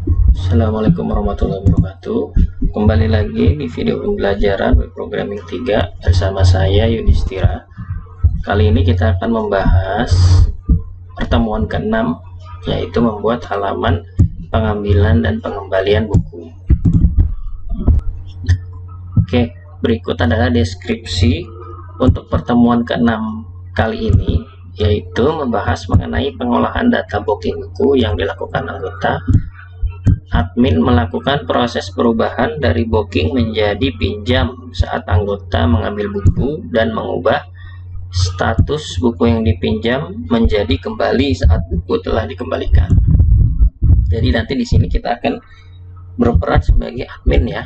Assalamualaikum warahmatullahi wabarakatuh. Kembali lagi di video pembelajaran web programming 3 bersama saya Yudhistira. Kali ini kita akan membahas pertemuan ke-6, yaitu membuat halaman pengambilan dan pengembalian buku. Oke, berikut adalah deskripsi untuk pertemuan ke-6 kali ini, yaitu membahas mengenai pengolahan data booking buku yang dilakukan anggota. Admin melakukan proses perubahan dari booking menjadi pinjam saat anggota mengambil buku dan mengubah status buku yang dipinjam menjadi kembali saat buku telah dikembalikan. Jadi nanti di sini kita akan berperan sebagai admin ya,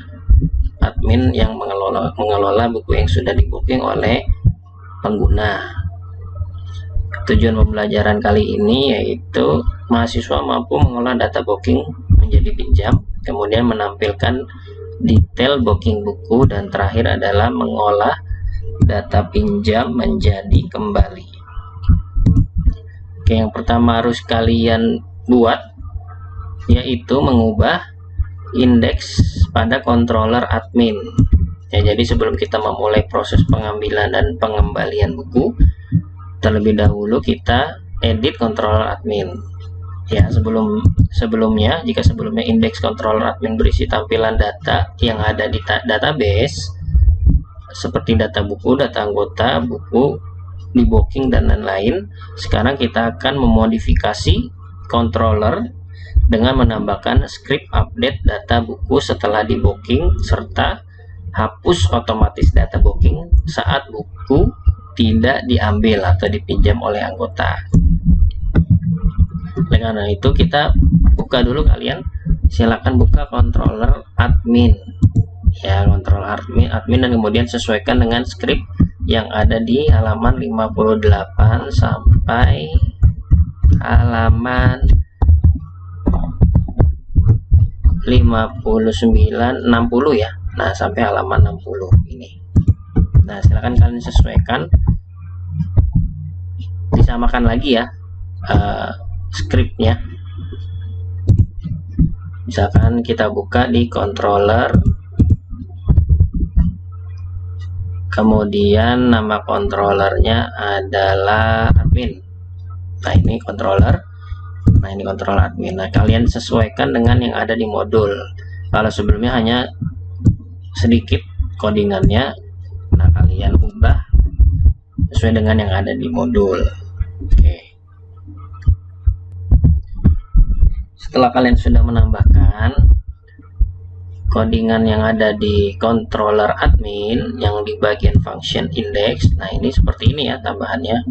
admin yang mengelola buku yang sudah di booking oleh pengguna. Tujuan pembelajaran kali ini yaitu mahasiswa mampu mengolah data booking menjadi pinjam, kemudian menampilkan detail booking buku, dan terakhir adalah mengolah data pinjam menjadi kembali. Oke, yang pertama harus kalian buat yaitu mengubah indeks pada controller admin. Ya, jadi sebelum kita memulai proses pengambilan dan pengembalian buku, terlebih dahulu kita edit controller admin. Ya, sebelumnya jika sebelumnya indeks controller admin berisi tampilan data yang ada di database seperti data buku, data anggota, buku di booking dan lain-lain, sekarang kita akan memodifikasi controller dengan menambahkan script update data buku setelah di booking serta hapus otomatis data booking saat buku tidak diambil atau dipinjam oleh anggota. Dengan itu kita buka dulu, kalian silakan buka controller admin ya, controller admin dan kemudian sesuaikan dengan script yang ada di halaman 58 sampai halaman 60 ya. Nah, sampai halaman 60 ini. Nah, silakan kalian sesuaikan, disamakan lagi ya scriptnya. Misalkan kita buka di controller, kemudian nama controllernya adalah admin. Nah, ini controller. Nah, ini controller admin. Nah, kalian sesuaikan dengan yang ada di modul. Kalau sebelumnya hanya sedikit codingannya, nah kalian ubah sesuai dengan yang ada di modul. Oke. Setelah kalian sudah menambahkan codingan yang ada di controller admin yang di bagian function index, nah ini seperti ini ya tambahannya,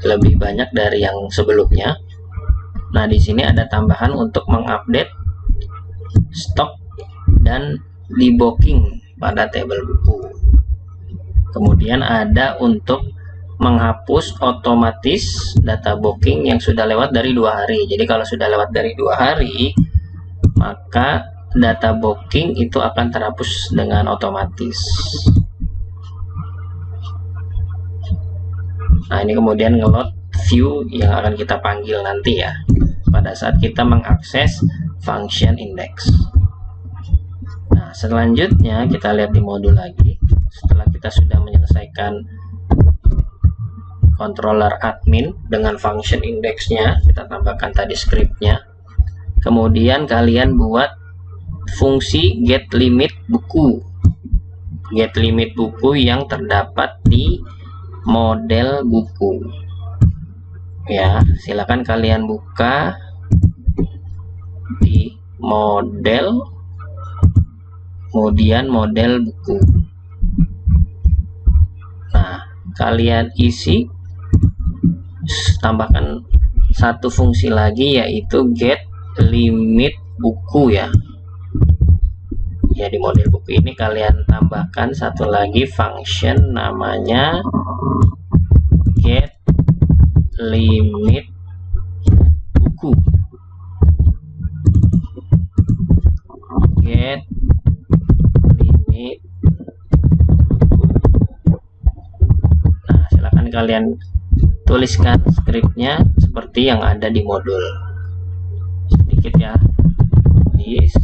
lebih banyak dari yang sebelumnya. Nah, di sini ada tambahan untuk mengupdate stok dan di booking pada tabel buku. Kemudian ada untuk menghapus otomatis data booking yang sudah lewat dari 2 hari. Jadi kalau sudah lewat dari 2 hari, maka data booking itu akan terhapus dengan otomatis. Nah, ini kemudian ngeload view yang akan kita panggil nanti ya pada saat kita mengakses function index. Nah, selanjutnya kita lihat di modul lagi. Setelah kita sudah menyelesaikan controller admin dengan function indexnya, kita tambahkan tadi scriptnya. Kemudian kalian buat fungsi get limit buku. Get limit buku yang terdapat di model buku. Ya, silakan kalian buka di model, kemudian model buku. Nah, kalian isi, tambahkan satu fungsi lagi yaitu get limit buku ya. Ya, di model buku ini kalian tambahkan satu lagi function namanya get limit buku. Get limit. Nah, silakan kalian tuliskan skripnya seperti yang ada di modul. Sedikit ya. dis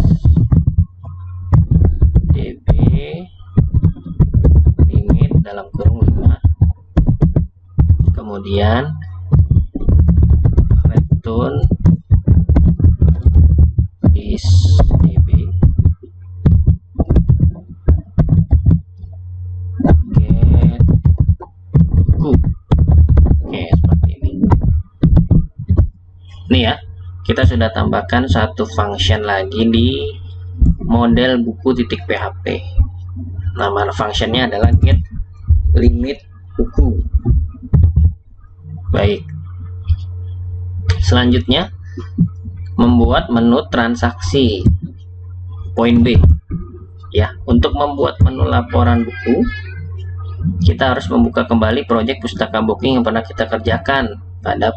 db limit dalam kurung 5, kemudian return dis db get buku. Oke, seperti ini. Nih ya, kita sudah tambahkan satu function lagi di model buku.php. Nama functionnya adalah get limit buku. Baik, selanjutnya membuat menu transaksi. Poin B ya, untuk membuat menu laporan buku kita harus membuka kembali proyek pustaka booking yang pernah kita kerjakan pada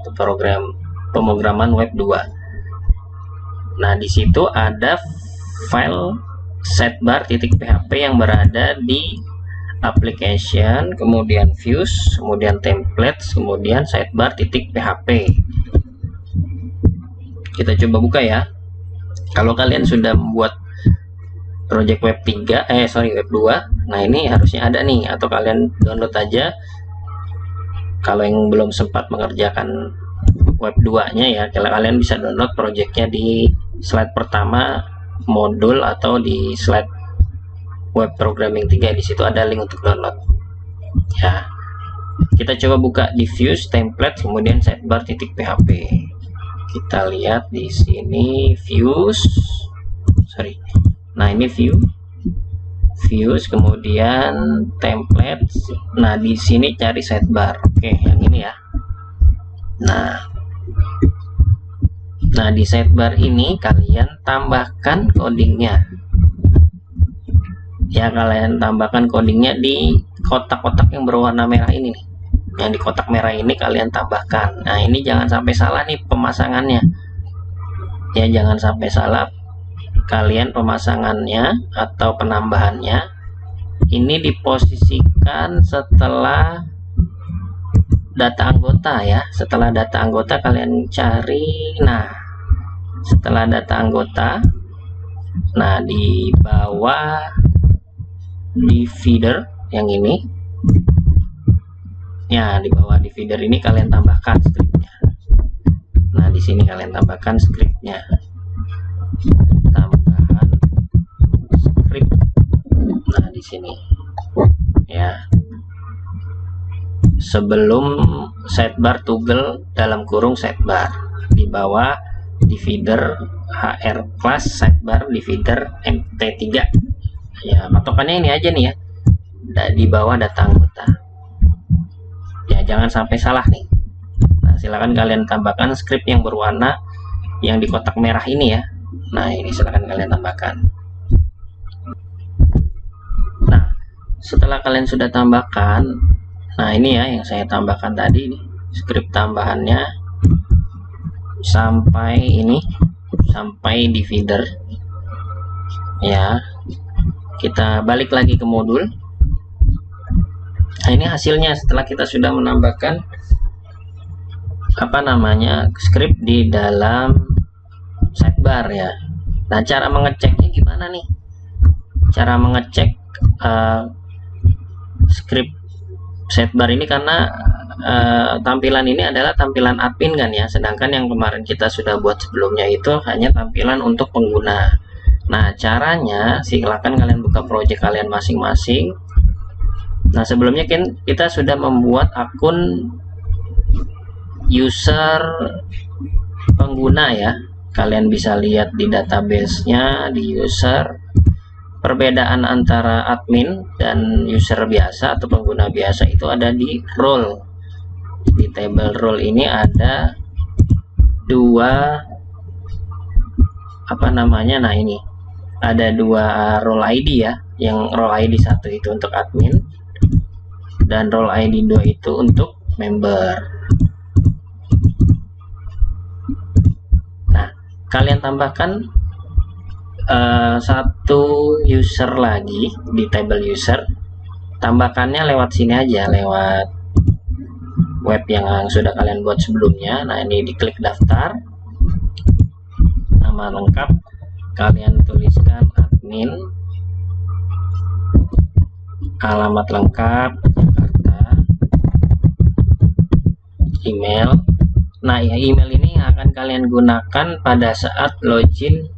pemrograman web 2. Nah, di situ ada file setbar.php yang berada di application, kemudian views, kemudian templates, kemudian sidebar.php. Kita coba buka ya. Kalau kalian sudah membuat project web 3, web 2, nah ini harusnya ada nih, atau kalian download aja kalau yang belum sempat mengerjakan web 2 nya ya. Kalau kalian bisa download projectnya di slide pertama modul atau di slide web programming 3, di situ ada link untuk download ya. Kita coba buka di views, template, kemudian sidebar.php. Kita lihat di sini views, nah ini views, kemudian templates. Nah, di sini cari sidebar. Oke, yang ini ya. Nah, di sidebar ini kalian tambahkan codingnya ya. Kalian tambahkan codingnya di kotak-kotak yang berwarna merah ini nih. Yang di kotak merah ini kalian tambahkan. Nah, ini jangan sampai salah nih pemasangannya ya, jangan sampai salah kalian pemasangannya atau penambahannya. Ini diposisikan setelah data anggota ya. Setelah data anggota kalian cari, nah setelah data anggota, nah di bawah di feeder yang ini ya, di bawah di feeder ini kalian tambahkan scriptnya. Nah, di sini kalian tambahkan scriptnya, tambahan script. Nah, di sini ya, sebelum sidebar toggle dalam kurung sidebar, di bawah di feeder hr class sidebar di feeder mt3 ya. Patokannya ini aja nih ya, di bawah data anggota ya, jangan sampai salah nih. Nah, silakan kalian tambahkan script yang berwarna yang di kotak merah ini ya. Nah, ini silakan kalian tambahkan. Nah, setelah kalian sudah tambahkan, nah ini ya yang saya tambahkan tadi nih, script tambahannya sampai ini, sampai di feeder ya. Kita balik lagi ke modul. Nah, ini hasilnya setelah kita sudah menambahkan script di dalam sidebar ya. Nah, cara mengeceknya gimana nih? Cara mengecek script sidebar ini, karena tampilan ini adalah tampilan admin kan ya, sedangkan yang kemarin kita sudah buat sebelumnya itu hanya tampilan untuk pengguna. Nah, caranya silakan kalian buka project kalian masing-masing. Nah, sebelumnya kita sudah membuat akun user pengguna ya. Kalian bisa lihat di database-nya di user. Perbedaan antara admin dan user biasa atau pengguna biasa itu ada di role. Di table role ini ada dua nah ini ada dua role ID ya. Yang role ID 1 itu untuk admin dan role ID 2 itu untuk member. Nah, kalian tambahkan satu user lagi di table user. Tambahkannya lewat sini aja, lewat web yang sudah kalian buat sebelumnya. Nah, ini diklik daftar, nama lengkap, kalian tuliskan admin, alamat lengkap Jakarta, email. Nah, ya, email ini akan kalian gunakan pada saat login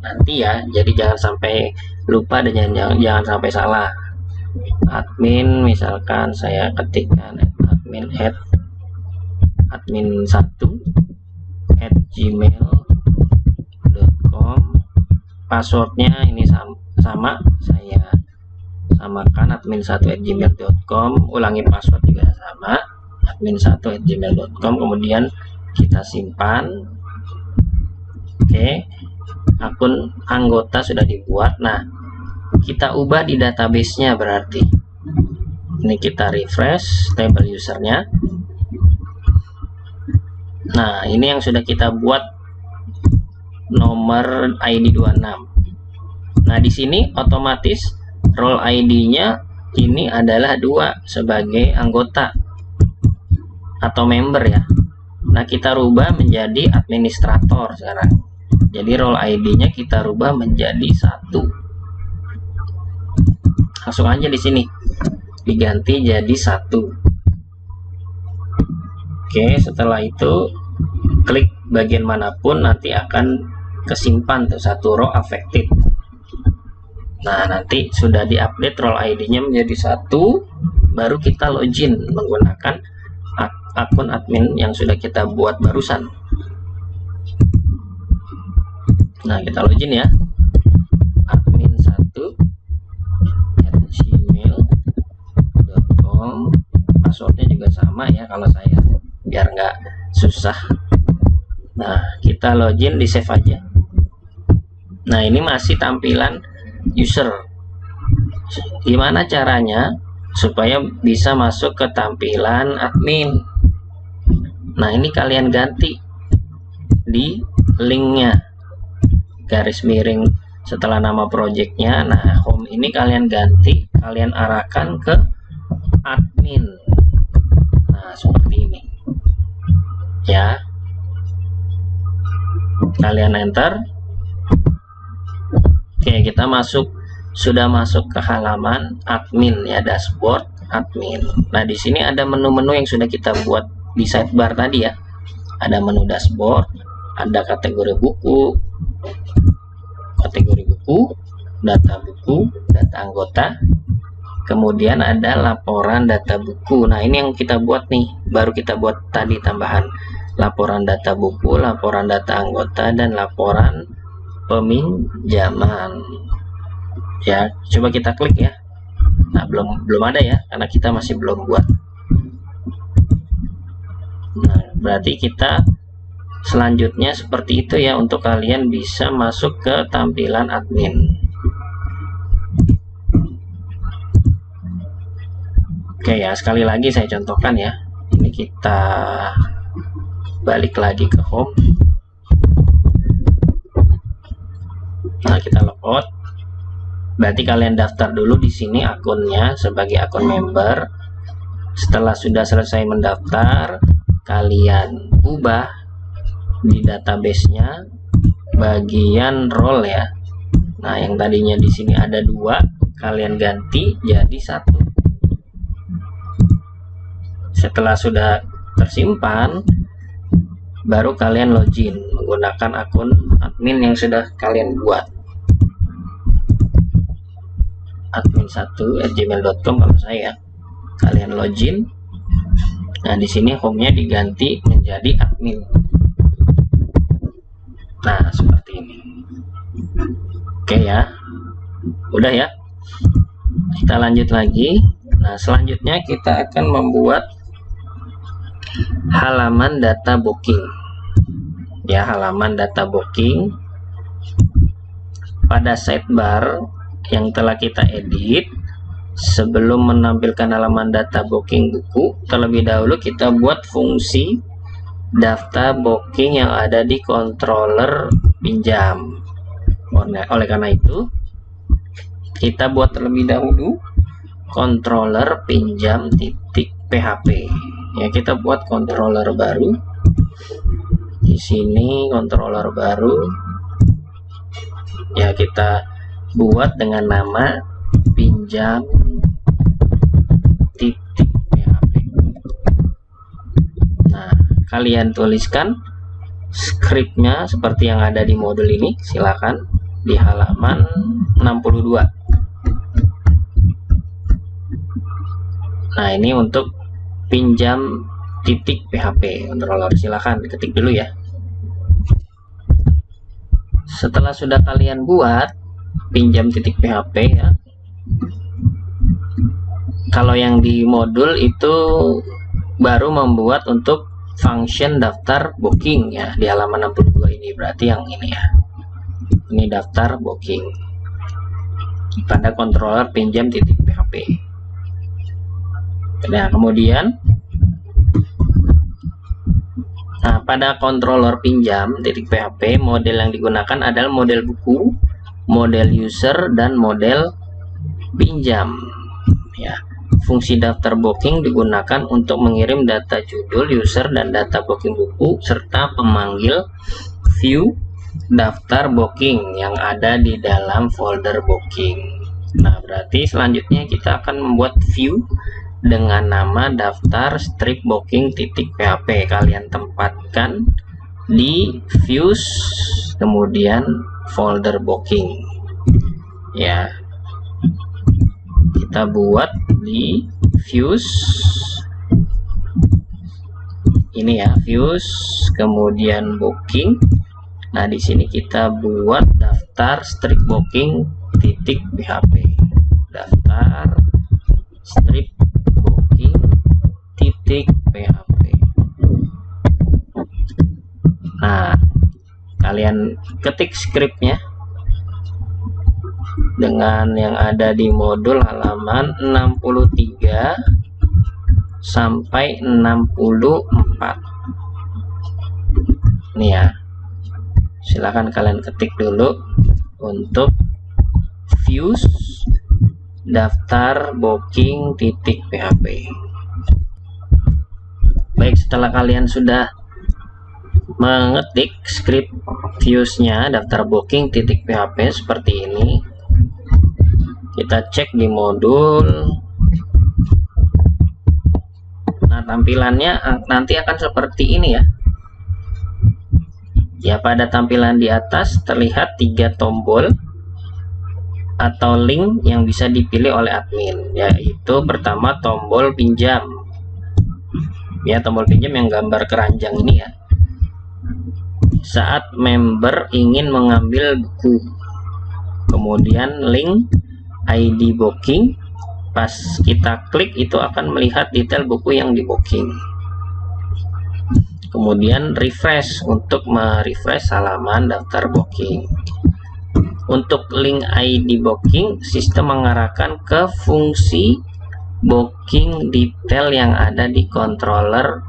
nanti ya, jadi jangan sampai lupa dan jangan sampai salah. Admin, misalkan saya ketikkan admin1@gmail.com, passwordnya ini sama saya samakan, admin1@gmail.com, ulangi password juga sama, admin1@gmail.com, kemudian kita simpan. Oke, akun anggota sudah dibuat. Nah, kita ubah di database-nya, berarti ini kita refresh table usernya. Nah, ini yang sudah kita buat nomor ID 26. Nah, di sini otomatis role ID-nya ini adalah 2 sebagai anggota atau member ya. Nah, kita rubah menjadi administrator sekarang. Jadi role ID-nya kita rubah menjadi 1. Langsung aja di sini diganti jadi 1. Oke, setelah itu klik bagian manapun nanti akan kesimpan tuh 1 row affected. Nah, nanti sudah diupdate role ID-nya menjadi 1, baru kita login menggunakan akun admin yang sudah kita buat barusan. Nah, kita login ya, admin1@gmail.com, passwordnya juga sama ya kalau saya, biar nggak susah. Nah, kita login, di save aja. Nah, ini masih tampilan user. Gimana caranya supaya bisa masuk ke tampilan admin? Nah, ini kalian ganti di linknya, garis miring setelah nama projectnya. Nah, home ini kalian ganti, kalian arahkan ke admin. Nah, seperti ini ya, kalian enter. Oke, kita sudah masuk ke halaman admin ya, dashboard admin. Nah, di sini ada menu-menu yang sudah kita buat di sidebar tadi ya. Ada menu dashboard, ada kategori buku, data buku, data anggota, kemudian ada laporan data buku. Nah, ini yang kita buat nih, baru kita buat tadi tambahan laporan data buku, laporan data anggota, dan laporan peminjaman ya. Coba kita klik ya. Nah, belum ada ya, karena kita masih belum buat. Nah, berarti kita selanjutnya seperti itu ya, untuk kalian bisa masuk ke tampilan admin. Oke ya, sekali lagi saya contohkan ya. Ini kita balik lagi ke home. Nah, kita logout. Berarti kalian daftar dulu di sini akunnya sebagai akun member. Setelah sudah selesai mendaftar, kalian ubah di database-nya bagian role ya. Nah, yang tadinya di sini ada 2, kalian ganti jadi 1. Setelah sudah tersimpan, baru kalian login menggunakan akun admin yang sudah kalian buat, admin1@gmail.com kalau saya. Kalian login. Nah, di sini home-nya diganti menjadi admin. Nah, seperti ini. Oke ya, udah ya, kita lanjut lagi. Nah, selanjutnya kita akan membuat halaman data booking ya, halaman data booking. Pada sidebar yang telah kita edit, sebelum menampilkan halaman data booking buku, terlebih dahulu kita buat fungsi daftar booking yang ada di controller pinjam. Oleh karena itu, kita buat terlebih dahulu controller pinjam .php ya. Kita buat controller baru. Di sini controller baru. Ya, kita buat dengan nama pinjam titik PHP. Nah, kalian tuliskan skripnya seperti yang ada di modul ini, silakan di halaman 62. Nah, ini untuk pinjam titik PHP controller, silakan ketik dulu ya. Setelah sudah kalian buat pinjam titik PHP ya, kalau yang di modul itu baru membuat untuk function daftar booking ya, di halaman 62 ini, berarti yang ini ya, ini daftar booking pada controller pinjam titik PHP. Nah, kemudian pada controller pinjam titik PHP, model yang digunakan adalah model buku, model user, dan model pinjam ya. Fungsi daftar booking digunakan untuk mengirim data judul user dan data booking buku serta pemanggil view daftar booking yang ada di dalam folder booking. Nah, berarti selanjutnya kita akan membuat view dengan nama daftar strip booking titik PHP. Kalian tempatkan di views, kemudian folder booking ya. Kita buat di views ini ya, views kemudian booking. Nah, di sini kita buat daftar strip booking titik PHP, daftar strip booking titik PHP. Nah, kalian ketik skripnya dengan yang ada di modul halaman 63 sampai 64 nih ya. Silahkan kalian ketik dulu untuk views daftar booking titik PHP. Baik, setelah kalian sudah mengetik script viewsnya daftar booking titik PHP seperti ini, kita cek di modul. Nah, tampilannya nanti akan seperti ini ya. Ya, pada tampilan di atas terlihat 3 tombol atau link yang bisa dipilih oleh admin, yaitu pertama tombol pinjam. Ya, tombol pinjam yang gambar keranjang ini ya. Saat member ingin mengambil buku. Kemudian link ID booking, pas kita klik itu akan melihat detail buku yang di booking. Kemudian refresh untuk merefresh halaman daftar booking. Untuk link ID booking, sistem mengarahkan ke fungsi booking detail yang ada di controller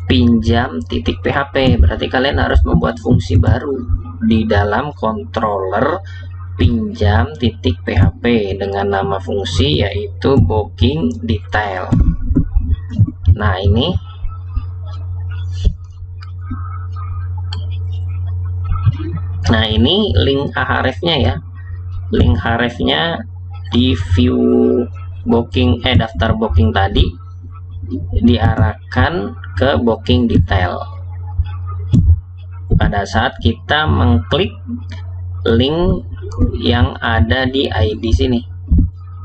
pinjam titik PHP. Berarti kalian harus membuat fungsi baru di dalam controller pinjam titik PHP dengan nama fungsi yaitu booking detail. Nah, ini link href-nya ya. Link href-nya di view booking daftar booking tadi diarahkan ke booking detail. Pada saat kita mengklik link yang ada di ID sini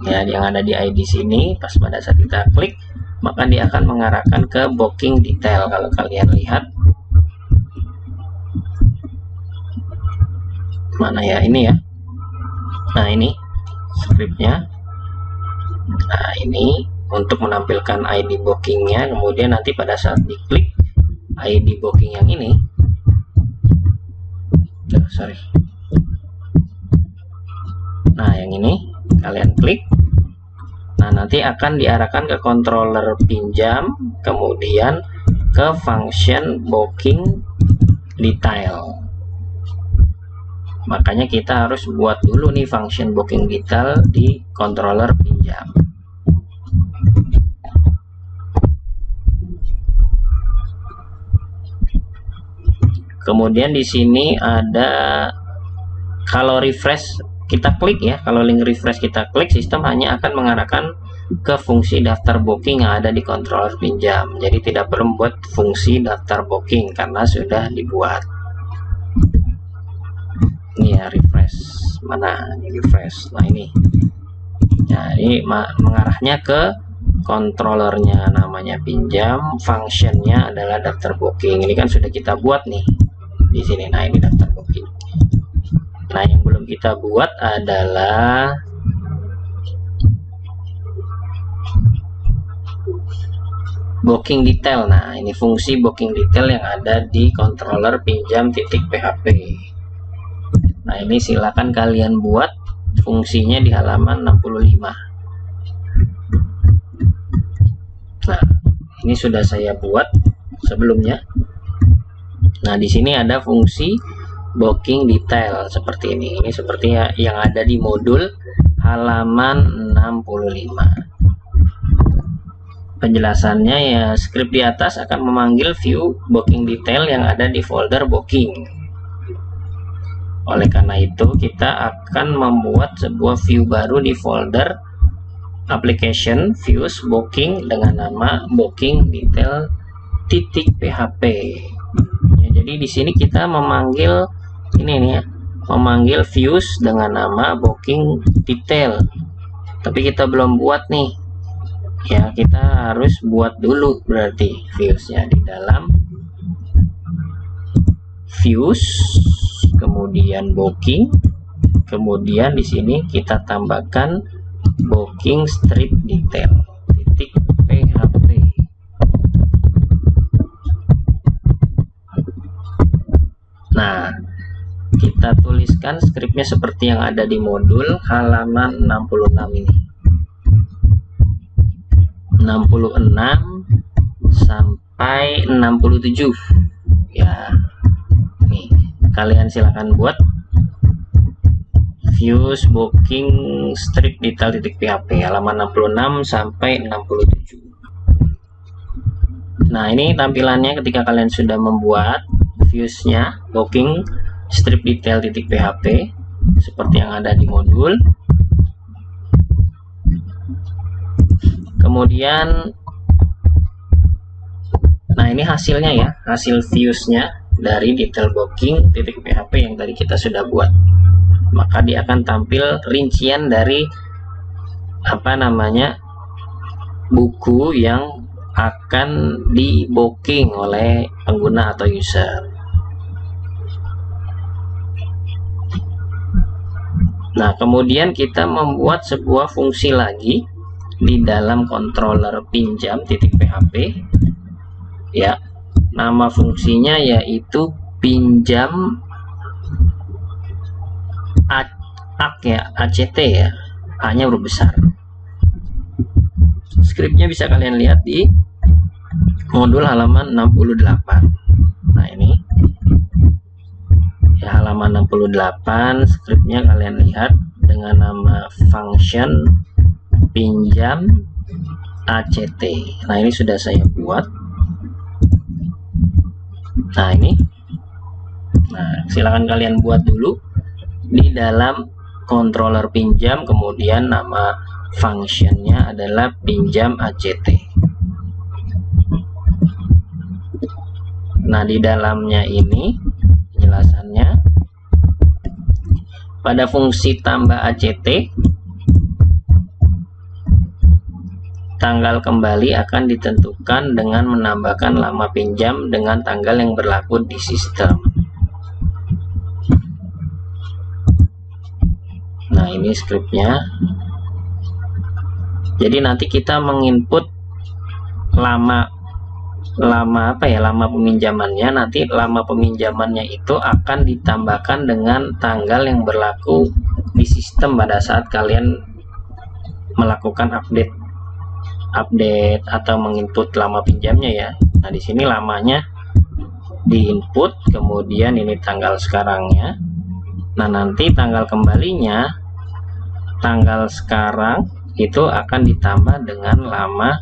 ya, yang ada di ID sini, pas pada saat kita klik maka dia akan mengarahkan ke booking detail. Kalau kalian lihat mana ya, ini ya. Nah, ini scriptnya. Nah, ini untuk menampilkan ID bookingnya. Kemudian nanti pada saat diklik ID booking yang ini, nah yang ini kalian klik, nah nanti akan diarahkan ke controller pinjam, kemudian ke function booking detail. Makanya kita harus buat dulu nih function booking detail di controller pinjam. Kemudian di sini ada kalau refresh kita klik ya, kalau link refresh kita klik, sistem hanya akan mengarahkan ke fungsi daftar booking yang ada di controller pinjam. Jadi tidak perlu membuat fungsi daftar booking karena sudah dibuat. Ini ya, refresh. Mana ini refresh? Nah ini. Jadi mengarahnya ke controllernya, namanya pinjam, functionnya adalah daftar booking. Ini kan sudah kita buat nih di sini. Nah ini daftar booking. Nah yang belum kita buat adalah booking detail. Nah ini fungsi booking detail yang ada di controller pinjam .php. Nah ini silakan kalian buat fungsinya di halaman 65. Nah ini sudah saya buat sebelumnya. Nah di sini ada fungsi booking detail seperti ini. Ini seperti yang ada di modul halaman 65. Penjelasannya ya, script di atas akan memanggil view booking detail yang ada di folder booking. Oleh karena itu kita akan membuat sebuah view baru di folder application views booking dengan nama booking detail .php. Ya, jadi di sini kita memanggil ini nih ya, memanggil views dengan nama booking detail. Tapi kita belum buat nih. Ya, kita harus buat dulu berarti viewsnya di dalam views, kemudian booking, kemudian di sini kita tambahkan booking strip detail .php. Nah kita tuliskan skripnya seperti yang ada di modul halaman 66 ini, 66 sampai 67 ya. Nih kalian silahkan buat views booking strip detail .php halaman 66 sampai 67. Nah ini tampilannya ketika kalian sudah membuat viewsnya booking strip detail .php seperti yang ada di modul. Kemudian nah ini hasilnya ya, hasil viewsnya dari detail booking .php yang tadi kita sudah buat. Maka dia akan tampil rincian dari apa namanya buku yang akan di booking oleh pengguna atau user. Nah kemudian kita membuat sebuah fungsi lagi di dalam controller pinjam .php ya. Nama fungsinya yaitu pinjam ACT ya, A-nya huruf besar. Skripnya bisa kalian lihat di modul halaman 68. Nah ini ya, halaman 68 skripnya kalian lihat dengan nama function pinjam ACT. Nah ini sudah saya buat. Nah ini, nah silakan kalian buat dulu di dalam controller pinjam, kemudian nama functionnya adalah pinjam ACT. Nah di dalamnya ini penjelasannya, pada fungsi tambah ACT tanggal kembali akan ditentukan dengan menambahkan lama pinjam dengan tanggal yang berlaku di sistem. Nah ini skripnya. Jadi nanti kita menginput lama peminjamannya. Nanti lama peminjamannya itu akan ditambahkan dengan tanggal yang berlaku di sistem pada saat kalian melakukan update atau menginput lama pinjamnya ya. Nah di sini lamanya diinput, kemudian ini tanggal sekarangnya. Nah nanti tanggal kembalinya, tanggal sekarang itu akan ditambah dengan lama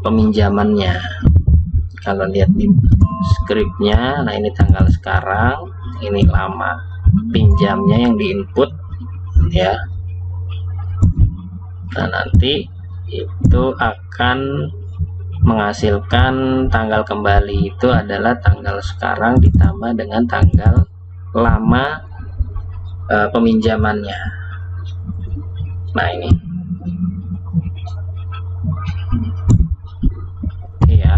peminjamannya. Kalau lihat di skripnya, nah ini tanggal sekarang, ini lama. pinjamnya yang diinput ya. Nah, nanti itu akan menghasilkan tanggal kembali itu adalah tanggal sekarang ditambah dengan tanggal lama peminjamannya. Nah, ini oke ya,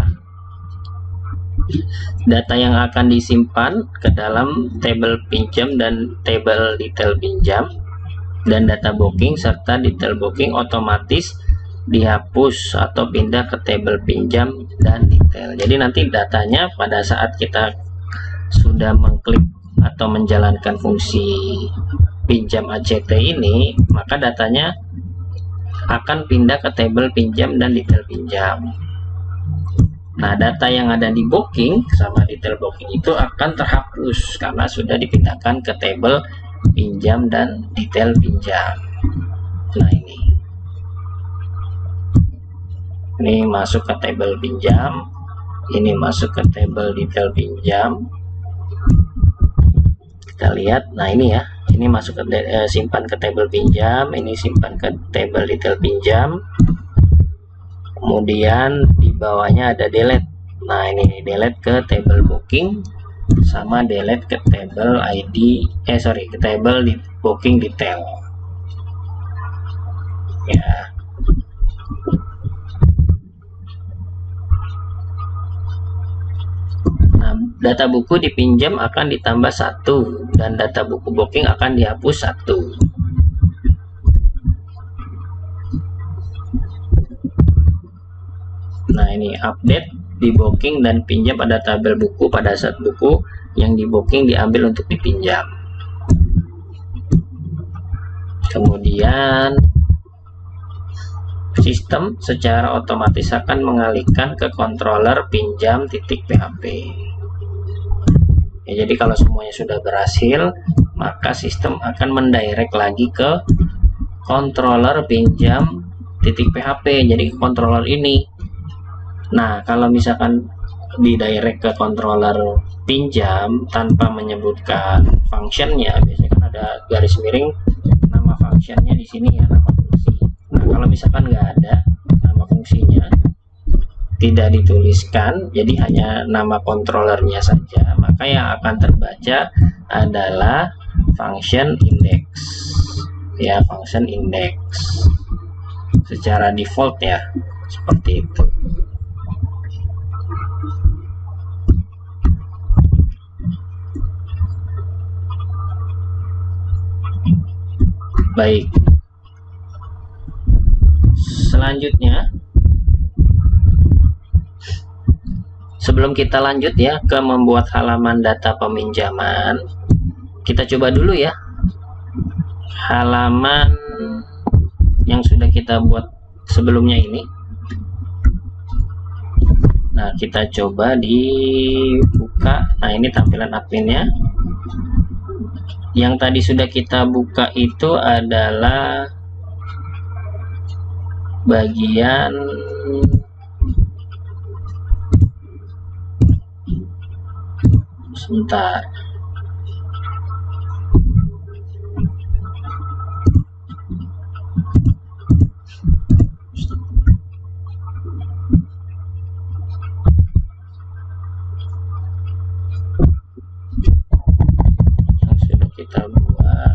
data yang akan disimpan ke dalam tabel pinjam dan tabel detail pinjam dan data booking serta detail booking otomatis dihapus atau pindah ke tabel pinjam dan detail. Jadi nanti datanya pada saat kita sudah mengklik atau menjalankan fungsi pinjam ACT ini, maka datanya akan pindah ke tabel pinjam dan detail pinjam. Nah, data yang ada di booking sama detail booking itu akan terhapus karena sudah dipindahkan ke tabel pinjam dan detail pinjam. Nah, ini masuk ke tabel pinjam, ini masuk ke tabel detail pinjam. Kita lihat, nah ini ya, ini masuk ke simpan ke tabel pinjam, ini simpan ke tabel detail pinjam. Kemudian di bawahnya ada delete. Nah, ini delete ke tabel booking sama delete ke tabel ke tabel di booking detail. Ya. Nah, data buku dipinjam akan ditambah 1 dan data buku booking akan dihapus 1. Nah, ini update di booking dan pinjam pada tabel buku pada saat buku yang di booking diambil untuk dipinjam. Kemudian sistem secara otomatis akan mengalihkan ke controller pinjam .php. Ya, jadi kalau semuanya sudah berhasil, maka sistem akan mendirect lagi ke controller pinjam .php, jadi ke controller ini. Nah, kalau misalkan didirect ke controller pinjam tanpa menyebutkan functionnya, biasanya kan ada garis miring nama functionnya di sini ya, nama fungsi. Nah, kalau misalkan nggak ada nama fungsinya, tidak dituliskan, jadi hanya nama controllernya saja, maka yang akan terbaca adalah function index ya, function index secara default ya, seperti itu. Baik, selanjutnya sebelum kita lanjut ya ke membuat halaman data peminjaman, kita coba dulu ya halaman yang sudah kita buat sebelumnya ini. Nah, kita coba dibuka. Nah, ini tampilan adminnya. Yang tadi sudah kita buka itu adalah bagian sebentar. Yang sudah kita buat.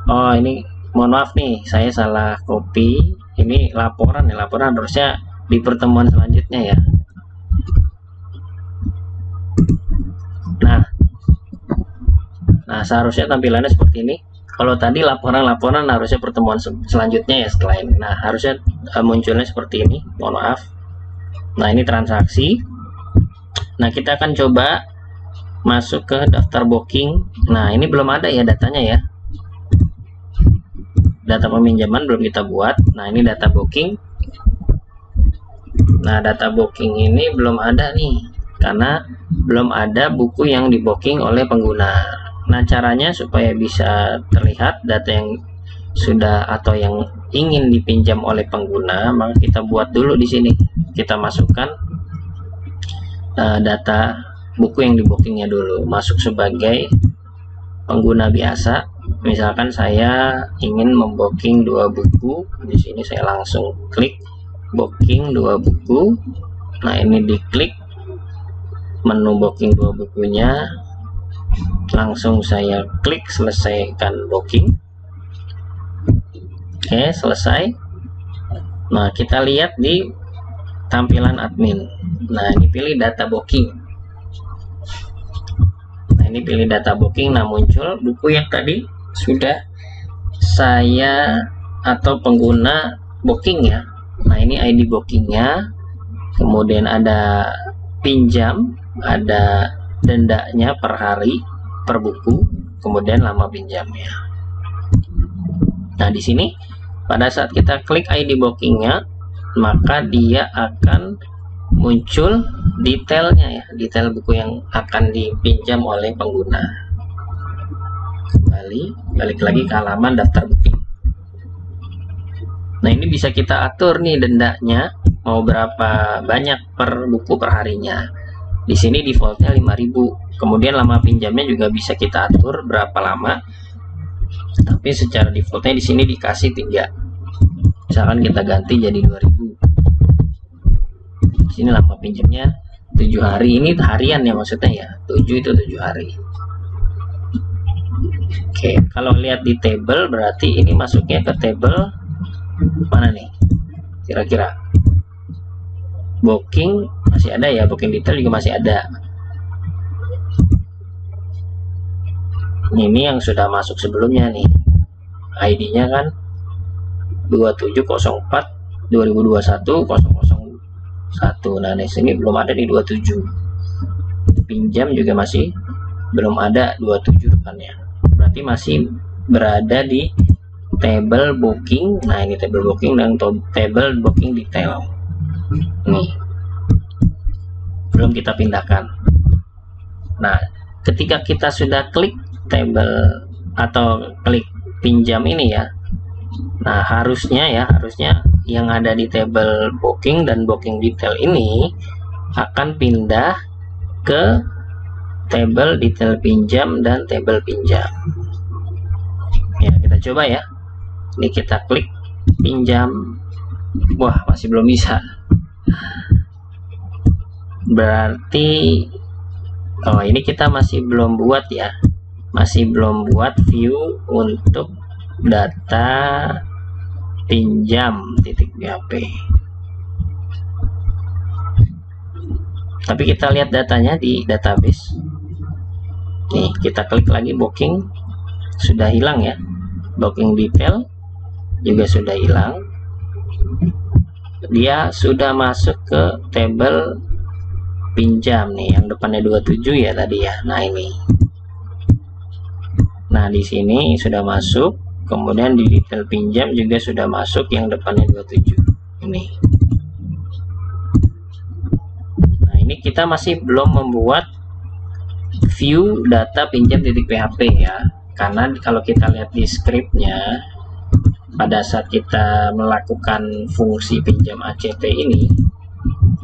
Oh, ini mohon maaf nih, saya salah copy. Ini laporan ya, laporan harusnya di pertemuan selanjutnya ya. Nah, seharusnya tampilannya seperti ini. Kalau tadi laporan harusnya pertemuan selanjutnya ya setelah ini. Nah, harusnya munculnya seperti ini. Mohon maaf. Nah, ini transaksi. Nah, kita akan coba masuk ke daftar booking. Nah, ini belum ada ya datanya ya. Data peminjaman belum kita buat. Nah, ini data booking. Nah, data booking ini belum ada nih, karena belum ada buku yang di booking oleh pengguna. Nah, caranya supaya bisa terlihat data yang sudah atau yang ingin dipinjam oleh pengguna, maka kita buat dulu di sini. Kita masukkan data buku yang di bookingnya dulu, masuk sebagai pengguna biasa. Misalkan saya ingin membooking 2 buku, di sini saya langsung klik booking 2 buku. Nah, ini diklik menu booking 2 bukunya, langsung saya klik selesaikan booking. Oke, selesai. Nah, kita lihat di tampilan admin. Nah, ini pilih data booking. Nah, ini pilih data booking. Nah, muncul buku yang tadi sudah saya atau pengguna booking ya. Nah, ini ID bookingnya, kemudian ada pinjam, ada dendanya per hari per buku, kemudian lama pinjamnya. Nah, di sini pada saat kita klik ID bookingnya, maka dia akan muncul detailnya ya, detail buku yang akan dipinjam oleh pengguna. Balik lagi ke halaman daftar booking. Nah, ini bisa kita atur nih dendanya mau berapa banyak per buku per harinya. Di sini defaultnya 5.000. Kemudian lama pinjamnya juga bisa kita atur berapa lama. Tapi secara defaultnya di sini dikasih 3. Misalkan kita ganti jadi 2.000. Di sini lama pinjamnya 7 hari. Ini harian ya maksudnya ya. 7 itu 7 hari. Oke, kalau lihat di table berarti ini masuknya ke table mana nih? Kira-kira booking masih ada ya, booking detail juga masih ada. Ini yang sudah masuk sebelumnya nih, ID-nya kan 2704 2021 001. Nah, di sini belum ada di 27. Pinjam juga masih belum ada 27 depannya. Berarti masih berada di table booking. Nah, ini table booking dan table booking detail. Nih, belum kita pindahkan. Nah, ketika kita sudah klik table atau klik pinjam ini ya, nah harusnya yang ada di table booking dan booking detail ini akan pindah ke table detail pinjam dan table pinjam ya. Kita coba ya, ini kita klik pinjam. Wah, masih belum bisa. Berarti ini kita masih belum buat ya, masih belum buat view untuk data pinjam .php. Tapi kita lihat datanya di database. Nih, kita klik lagi booking, sudah hilang ya. Booking detail juga sudah hilang. Dia sudah masuk ke table pinjam nih, yang depannya 27 ya tadi ya. Nah, ini. Nah, di sini sudah masuk, kemudian di detail pinjam juga sudah masuk yang depannya 27. Ini. Nah, ini kita masih belum membuat view data pinjam .php ya. Karena kalau kita lihat di scriptnya, pada saat kita melakukan fungsi pinjam ACT ini,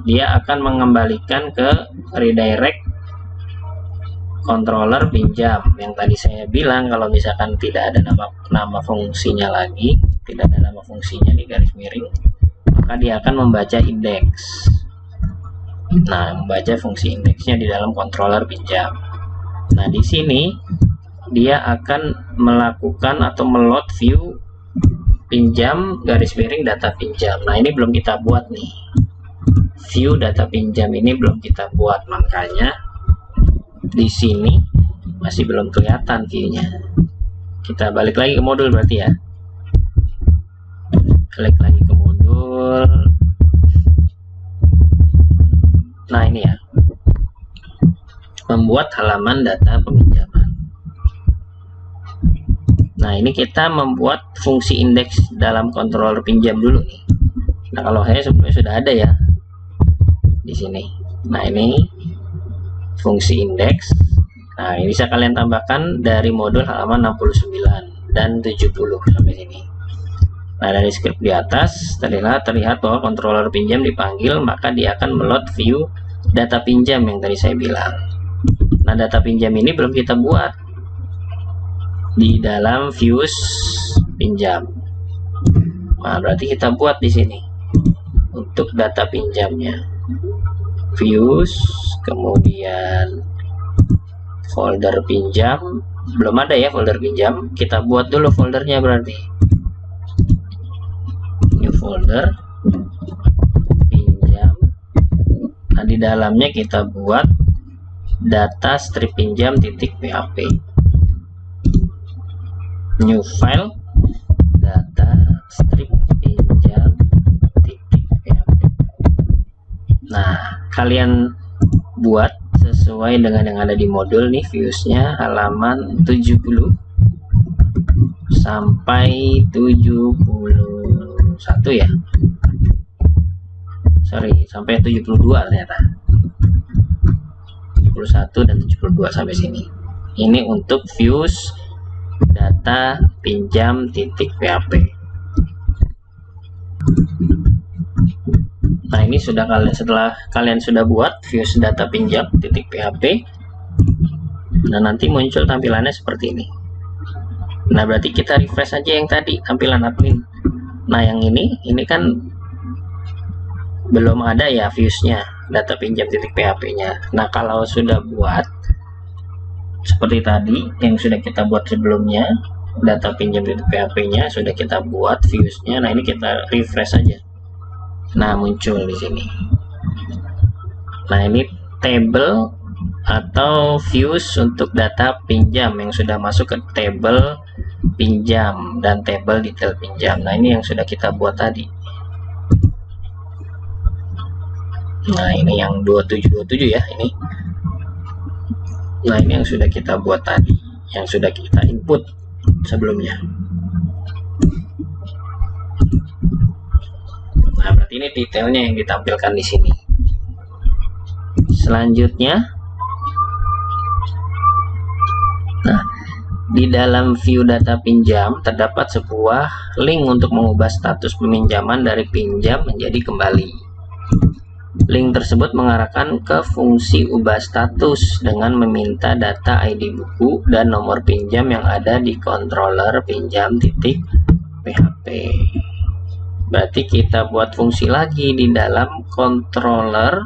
dia akan mengembalikan ke redirect controller pinjam yang tadi saya bilang. Kalau misalkan tidak ada nama fungsinya lagi, tidak ada nama fungsinya di garis miring, maka dia akan membaca indeks. Nah, membaca fungsi indeksnya di dalam controller pinjam. Nah, di sini dia akan melakukan atau meload view pinjam garis miring data pinjam. Nah, ini belum kita buat nih, view data pinjam ini belum kita buat, makanya di sini masih belum kelihatan view-nya. Kita balik lagi ke modul berarti ya, klik lagi ke modul. Nah, ini ya, membuat halaman data peminjaman. Nah, ini kita membuat fungsi indeks dalam controller pinjam dulu nih. Nah, kalau saya sebenarnya sudah ada ya, sini. Nah, ini fungsi indeks. Nah, ini bisa kalian tambahkan dari modul halaman 69 dan 70 sampai sini. Nah, dari script di atas terlihat bahwa controller pinjam dipanggil, maka dia akan meload view data pinjam yang tadi saya bilang. Nah, data pinjam ini belum kita buat di dalam views pinjam. Nah, berarti kita buat di sini untuk data pinjamnya. Views, kemudian folder pinjam, belum ada ya folder pinjam, kita buat dulu foldernya berarti. New folder pinjam. Nah, di dalamnya kita buat data strip pinjam .php. New file data strip pinjam .php. Nah, kalian buat sesuai dengan yang ada di modul nih, viewsnya halaman 70 sampai 71 ya, sorry, sampai 72 ternyata, 71 dan 72 sampai sini. Ini untuk views data pinjam .php. Nah, ini sudah setelah kalian sudah buat views data pinjam .php, nah nanti muncul tampilannya seperti ini. Nah, berarti kita refresh aja yang tadi tampilan admin. Nah, yang ini kan belum ada ya viewsnya data pinjam .php nya. Nah, kalau sudah buat seperti tadi yang sudah kita buat sebelumnya, data pinjam .php nya sudah kita buat viewsnya. Nah, ini kita refresh aja. Nah, muncul di sini. Nah, ini table atau views untuk data pinjam yang sudah masuk ke table pinjam dan table detail pinjam. Nah, ini yang sudah kita buat tadi. Nah, ini yang 2727 ya ini. Nah, ini yang sudah kita buat tadi, yang sudah kita input sebelumnya. Nah, berarti ini detailnya yang ditampilkan di sini. Selanjutnya, nah, di dalam view data pinjam terdapat sebuah link untuk mengubah status peminjaman dari pinjam menjadi kembali. Link tersebut mengarahkan ke fungsi ubah status dengan meminta data ID buku dan nomor pinjam yang ada di controller pinjam .php. Berarti kita buat fungsi lagi di dalam controller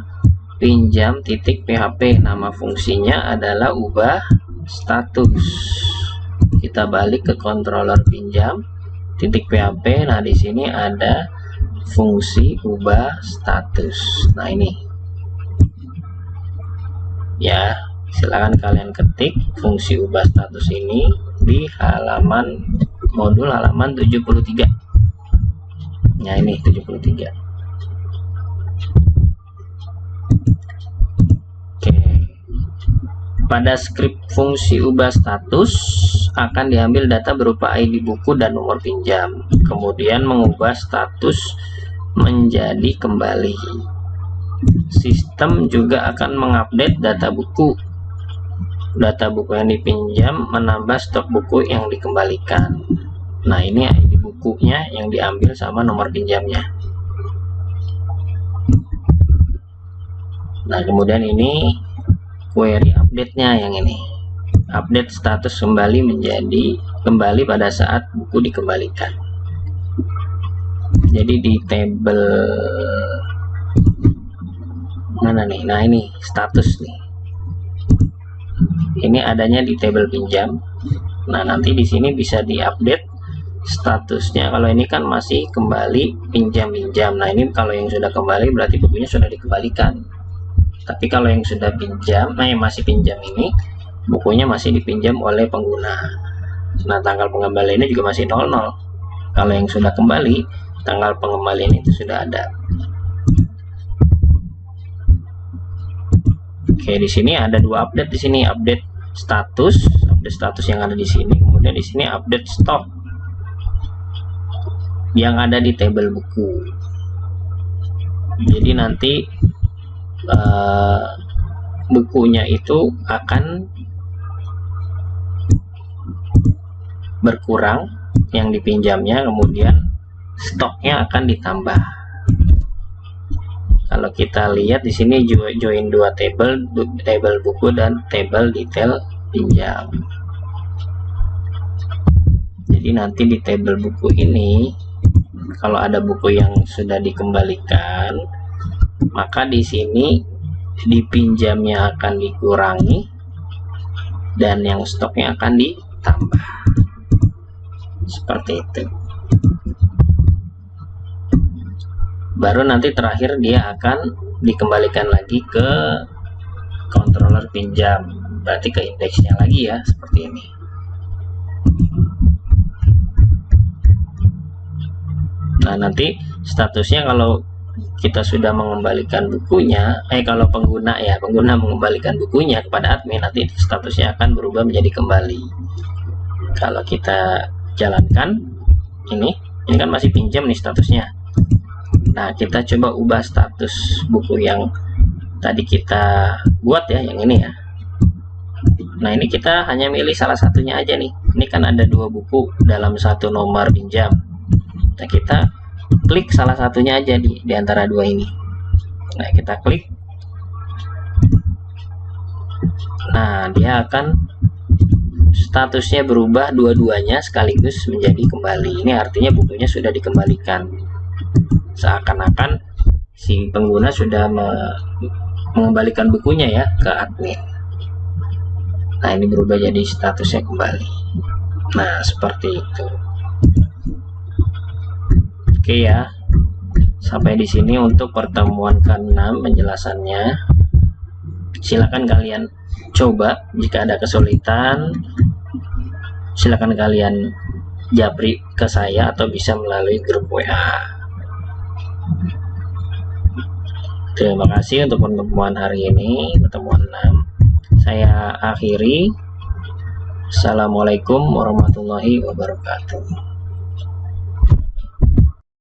pinjam .php. Nama fungsinya adalah ubah status. Kita balik ke controller pinjam .php. Nah, di sini ada fungsi ubah status. Nah, ini ya, silakan kalian ketik fungsi ubah status ini di halaman modul halaman 73. Nah, ini 73. Oke. Pada script fungsi ubah status akan diambil data berupa ID buku dan nomor pinjam, kemudian mengubah status menjadi kembali. Sistem juga akan mengupdate data buku. Data buku yang dipinjam menambah stok buku yang dikembalikan. Nah, ini ID bukunya yang diambil sama nomor pinjamnya. Nah, kemudian ini query update-nya yang ini. Update status kembali menjadi kembali pada saat buku dikembalikan. Jadi di table mana nih? Nah, ini status nih. Ini adanya di table pinjam. Nah, nanti di sini bisa diupdate statusnya. Kalau ini kan masih kembali pinjam-pinjam. Nah, ini kalau yang sudah kembali berarti bukunya sudah dikembalikan. Tapi kalau yang sudah pinjam, yang masih pinjam ini, bukunya masih dipinjam oleh pengguna. Nah, tanggal pengembaliannya juga masih 00. Kalau yang sudah kembali, tanggal pengembalian itu sudah ada. Oke, di sini ada dua update. Di sini update status yang ada di sini. Kemudian di sini update stok yang ada di table buku. Jadi nanti bukunya itu akan berkurang yang dipinjamnya, kemudian stoknya akan ditambah. Kalau kita lihat di sini join dua table buku dan table detail pinjam. Jadi nanti di table buku ini kalau ada buku yang sudah dikembalikan, maka di sini dipinjamnya akan dikurangi dan yang stoknya akan ditambah. Seperti itu. Baru nanti terakhir dia akan dikembalikan lagi ke controller pinjam, berarti ke indeksnya lagi ya, seperti ini. Nah, nanti statusnya kalau kita sudah mengembalikan bukunya, kalau pengguna mengembalikan bukunya kepada admin, nanti statusnya akan berubah menjadi kembali. Kalau kita jalankan ini kan masih pinjam nih statusnya. Nah, kita coba ubah status buku yang tadi kita buat ya, yang ini ya. Nah, ini kita hanya milih salah satunya aja nih. Ini kan ada dua buku dalam satu nomor pinjam. Nah, kita klik salah satunya aja di antara dua ini. Nah, kita klik. Nah, dia akan statusnya berubah dua-duanya sekaligus menjadi kembali. Ini artinya bukunya sudah dikembalikan. Seakan-akan si pengguna sudah mengembalikan bukunya ya ke admin. Nah, ini berubah jadi statusnya kembali. Nah, seperti itu. Oke ya. Sampai di sini untuk pertemuan ke-6 penjelasannya. Silakan kalian coba, jika ada kesulitan silakan kalian japri ke saya atau bisa melalui grup WA. Terima kasih untuk pertemuan hari ini, pertemuan 6. Saya akhiri. Assalamualaikum warahmatullahi wabarakatuh.